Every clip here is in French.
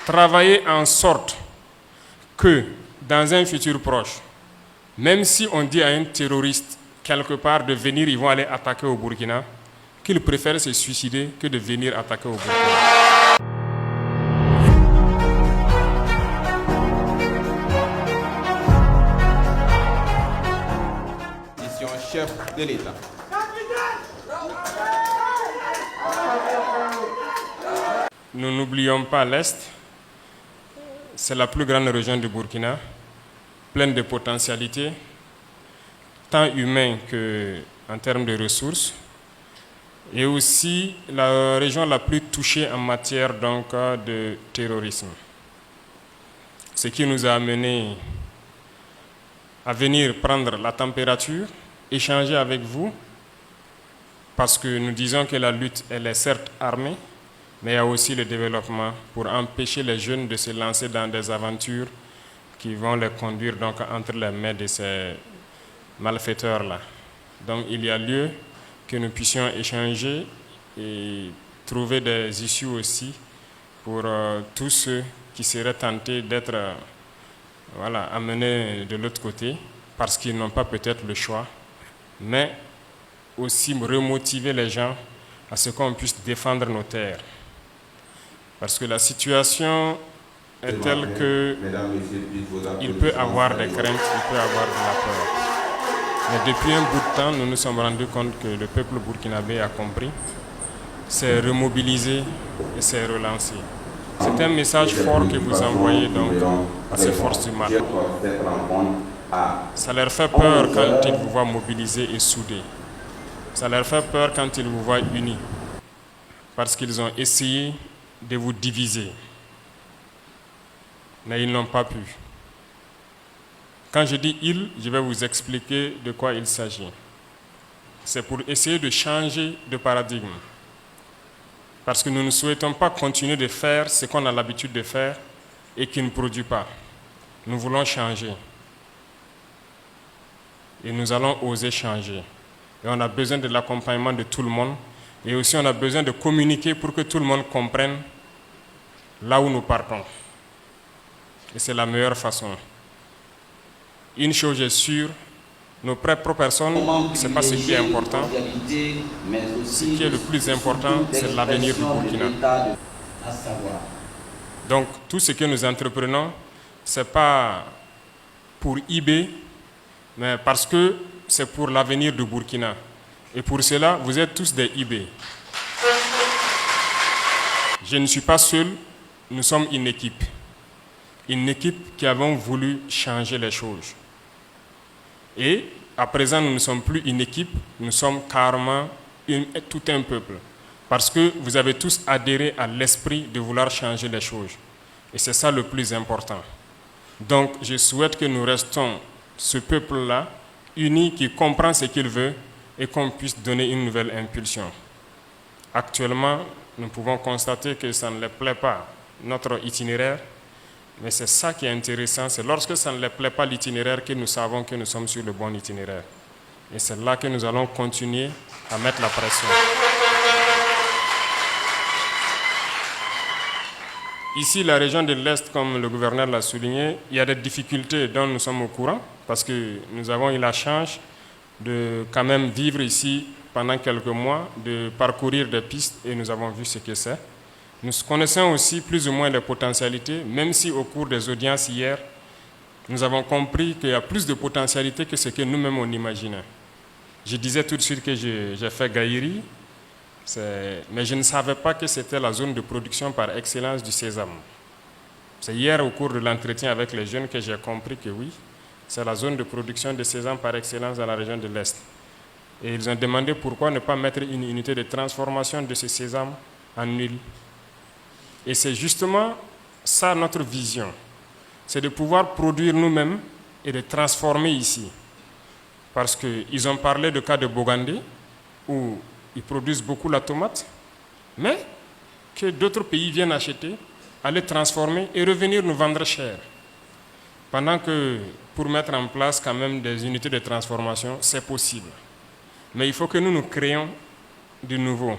Travailler en sorte que dans un futur proche, même si on dit à un terroriste quelque part de venir, ils vont aller attaquer au Burkina, qu'il préfère se suicider que de venir attaquer au Burkina. Chef de l'État. Nous n'oublions pas l'Est. C'est la plus grande région du Burkina, pleine de potentialités, tant humaines qu'en termes de ressources, et aussi la région la plus touchée en matière donc, de terrorisme. Ce qui nous a amené à venir prendre la température, échanger avec vous, parce que nous disons que la lutte, elle est certes armée, mais il y a aussi le développement pour empêcher les jeunes de se lancer dans des aventures qui vont les conduire donc entre les mains de ces malfaiteurs-là. Donc il y a lieu que nous puissions échanger et trouver des issues aussi pour tous ceux qui seraient tentés d'être amenés de l'autre côté parce qu'ils n'ont pas peut-être le choix, mais aussi remotiver les gens à ce qu'on puisse défendre nos terres. Parce que la situation est telle qu'il peut avoir des craintes, il peut avoir de la peur. Mais depuis un bout de temps, nous nous sommes rendus compte que le peuple burkinabé a compris, s'est remobilisé et s'est relancé. C'est un message fort que vous envoyez donc à ces forces du mal. Ça leur fait peur quand ils vous voient mobilisés et soudés. Ça leur fait peur quand ils vous voient unis. Parce qu'ils ont essayé de vous diviser. Mais ils n'ont pas pu. Quand je dis ils, je vais vous expliquer de quoi il s'agit. C'est pour essayer de changer de paradigme. Parce que nous ne souhaitons pas continuer de faire ce qu'on a l'habitude de faire et qui ne produit pas. Nous voulons changer. Et nous allons oser changer. Et on a besoin de l'accompagnement de tout le monde. Et aussi on a besoin de communiquer pour que tout le monde comprenne là où nous partons. Et c'est la meilleure façon. Une chose est sûre, nos propres personnes, ce n'est pas ce qui est important. Ce qui est le plus important, c'est l'avenir du Burkina. Donc tout ce que nous entreprenons, ce n'est pas pour eBay, mais parce que c'est pour l'avenir du Burkina. Et pour cela, vous êtes tous des eBay. Je ne suis pas seul, nous sommes une équipe. Une équipe qui avons voulu changer les choses. Et à présent, nous ne sommes plus une équipe, nous sommes carrément tout un peuple. Parce que vous avez tous adhéré à l'esprit de vouloir changer les choses. Et c'est ça le plus important. Donc, je souhaite que nous restons ce peuple-là, uni, qui comprend ce qu'il veut et qu'on puisse donner une nouvelle impulsion. Actuellement, nous pouvons constater que ça ne leur plaît pas, notre itinéraire, mais c'est ça qui est intéressant, c'est lorsque ça ne leur plaît pas l'itinéraire que nous savons que nous sommes sur le bon itinéraire. Et c'est là que nous allons continuer à mettre la pression. Ici, la région de l'Est, comme le gouverneur l'a souligné, il y a des difficultés dont nous sommes au courant, parce que nous avons eu la chance de quand même vivre ici pendant quelques mois, de parcourir des pistes et nous avons vu ce que c'est. Nous connaissons aussi plus ou moins les potentialités, même si au cours des audiences hier, nous avons compris qu'il y a plus de potentialités que ce que nous-mêmes on imaginait. Je disais tout de suite que j'ai fait Gaïri, mais je ne savais pas que c'était la zone de production par excellence du sésame. C'est hier au cours de l'entretien avec les jeunes que j'ai compris que oui, c'est la zone de production de sésame par excellence dans la région de l'Est. Et ils ont demandé pourquoi ne pas mettre une unité de transformation de ce sésame en huile. Et c'est justement ça notre vision. C'est de pouvoir produire nous-mêmes et de transformer ici. Parce qu'ils ont parlé de cas de Bogandé, où ils produisent beaucoup la tomate, mais que d'autres pays viennent acheter, aller transformer et revenir nous vendre cher. Pendant que pour mettre en place quand même des unités de transformation, c'est possible. Mais il faut que nous créions du nouveau.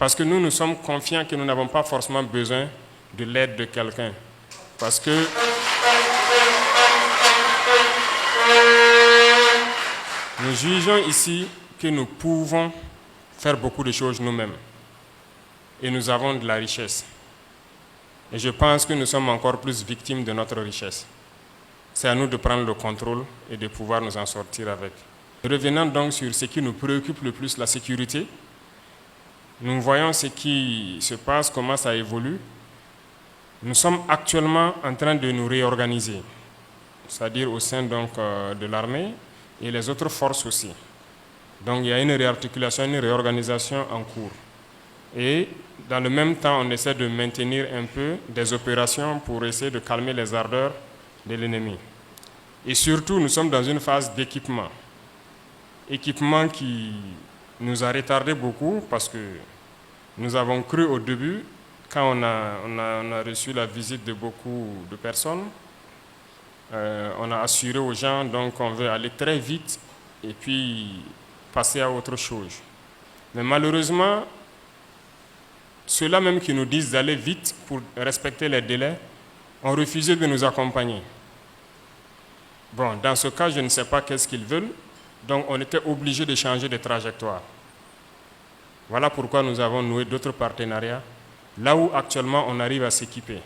Parce que nous sommes confiants que nous n'avons pas forcément besoin de l'aide de quelqu'un. Parce que nous jugeons ici que nous pouvons faire beaucoup de choses nous-mêmes. Et nous avons de la richesse. Et je pense que nous sommes encore plus victimes de notre richesse. C'est à nous de prendre le contrôle et de pouvoir nous en sortir avec. Revenant donc sur ce qui nous préoccupe le plus, la sécurité, nous voyons ce qui se passe, comment ça évolue. Nous sommes actuellement en train de nous réorganiser, c'est-à-dire au sein donc, de l'armée et les autres forces aussi. Donc il y a une réarticulation, une réorganisation en cours. Et dans le même temps, on essaie de maintenir un peu des opérations pour essayer de calmer les ardeurs de l'ennemi. Et surtout, nous sommes dans une phase d'équipement. Équipement qui nous a retardé beaucoup parce que nous avons cru au début, quand on a reçu la visite de beaucoup de personnes, on a assuré aux gens donc on veut aller très vite et puis passer à autre chose. Mais malheureusement, ceux-là même qui nous disent d'aller vite pour respecter les délais ont refusé de nous accompagner. Bon, dans ce cas, je ne sais pas qu'est-ce qu'ils veulent, donc on était obligé de changer de trajectoire. Voilà pourquoi nous avons noué d'autres partenariats, là où actuellement on arrive à s'équiper.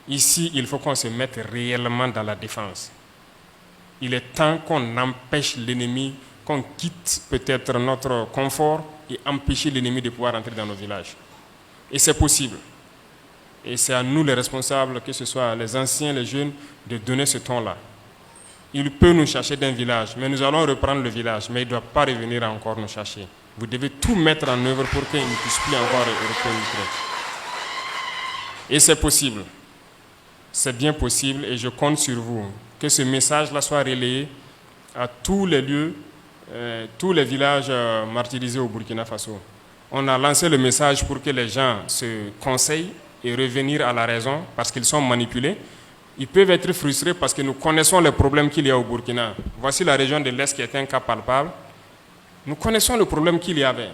Ici, il faut qu'on se mette réellement dans la défense. Il est temps qu'on empêche l'ennemi, qu'on quitte peut-être notre confort et empêcher l'ennemi de pouvoir entrer dans nos villages. Et c'est possible. Et c'est à nous les responsables, que ce soit les anciens, les jeunes, de donner ce ton-là. Il peut nous chercher d'un village, mais nous allons reprendre le village, mais il ne doit pas revenir encore nous chercher. Vous devez tout mettre en œuvre pour qu'il ne puisse plus encore reprendre. Et c'est possible. C'est bien possible et je compte sur vous que ce message-là soit relayé à tous les lieux, tous les villages martyrisés au Burkina Faso. On a lancé le message pour que les gens se conseillent et revenir à la raison parce qu'ils sont manipulés. Ils peuvent être frustrés parce que nous connaissons les problèmes qu'il y a au Burkina. Voici la région de l'Est qui est un cas palpable. Nous connaissons le problème qu'il y avait.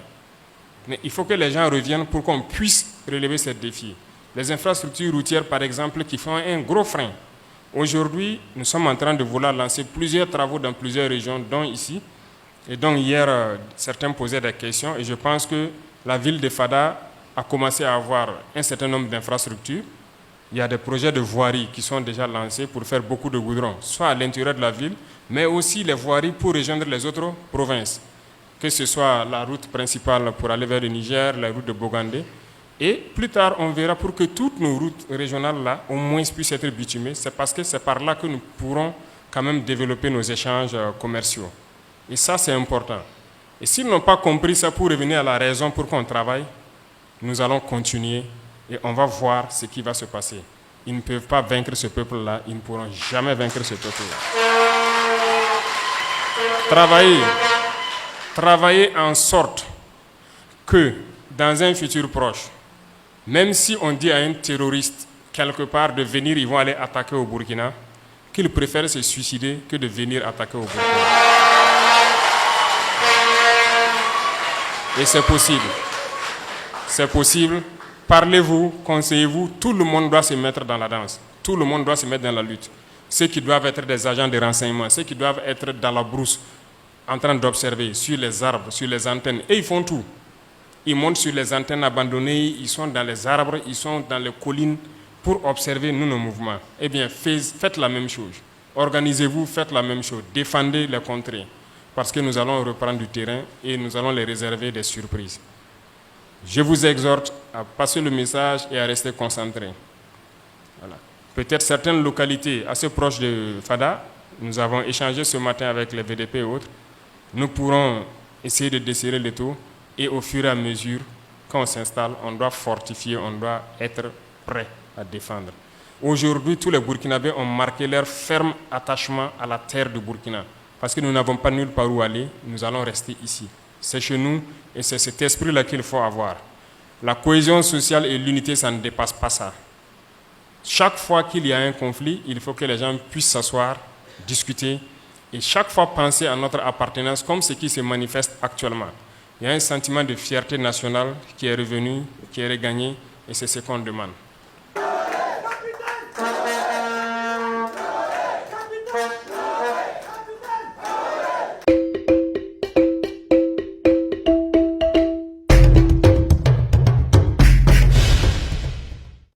Mais il faut que les gens reviennent pour qu'on puisse relever ces défis. Les infrastructures routières, par exemple, qui font un gros frein. Aujourd'hui, nous sommes en train de vouloir lancer plusieurs travaux dans plusieurs régions, dont ici. Et donc hier, certains posaient des questions et je pense que la ville de Fada a commencé à avoir un certain nombre d'infrastructures. Il y a des projets de voirie qui sont déjà lancés pour faire beaucoup de goudron, soit à l'intérieur de la ville, mais aussi les voiries pour rejoindre les autres provinces, que ce soit la route principale pour aller vers le Niger, la route de Bogandé. Et plus tard, on verra pour que toutes nos routes régionales là, au moins puissent être bitumées. C'est parce que c'est par là que nous pourrons quand même développer nos échanges commerciaux. Et ça, c'est important. Et s'ils n'ont pas compris ça pour revenir à la raison pour qu'on travaille, nous allons continuer et on va voir ce qui va se passer. Ils ne peuvent pas vaincre ce peuple-là, ils ne pourront jamais vaincre ce peuple-là. Travailler en sorte que dans un futur proche, même si on dit à un terroriste quelque part de venir, ils vont aller attaquer au Burkina, qu'il préfère se suicider que de venir attaquer au Burkina. Et c'est possible. C'est possible. Parlez-vous, conseillez-vous, tout le monde doit se mettre dans la danse. Tout le monde doit se mettre dans la lutte. Ceux qui doivent être des agents de renseignement, ceux qui doivent être dans la brousse, en train d'observer sur les arbres, sur les antennes. Et ils font tout. Ils montent sur les antennes abandonnées, ils sont dans les arbres, ils sont dans les collines pour observer nos mouvements. Eh bien, faites la même chose. Organisez-vous, faites la même chose. Défendez les contrées. Parce que nous allons reprendre du terrain et nous allons les réserver des surprises. Je vous exhorte à passer le message et à rester concentrés. Voilà. Peut-être certaines localités assez proches de Fada, nous avons échangé ce matin avec les VDP et autres, nous pourrons essayer de desserrer le taux et au fur et à mesure, quand on s'installe, on doit fortifier, on doit être prêt à défendre. Aujourd'hui, tous les Burkinabés ont marqué leur ferme attachement à la terre du Burkina. Parce que nous n'avons pas nulle part où aller, nous allons rester ici. C'est chez nous et c'est cet esprit-là qu'il faut avoir. La cohésion sociale et l'unité, ça ne dépasse pas ça. Chaque fois qu'il y a un conflit, il faut que les gens puissent s'asseoir, discuter et chaque fois penser à notre appartenance comme ce qui se manifeste actuellement. il y a un sentiment de fierté nationale qui est revenu, qui est regagné, et c'est ce qu'on demande.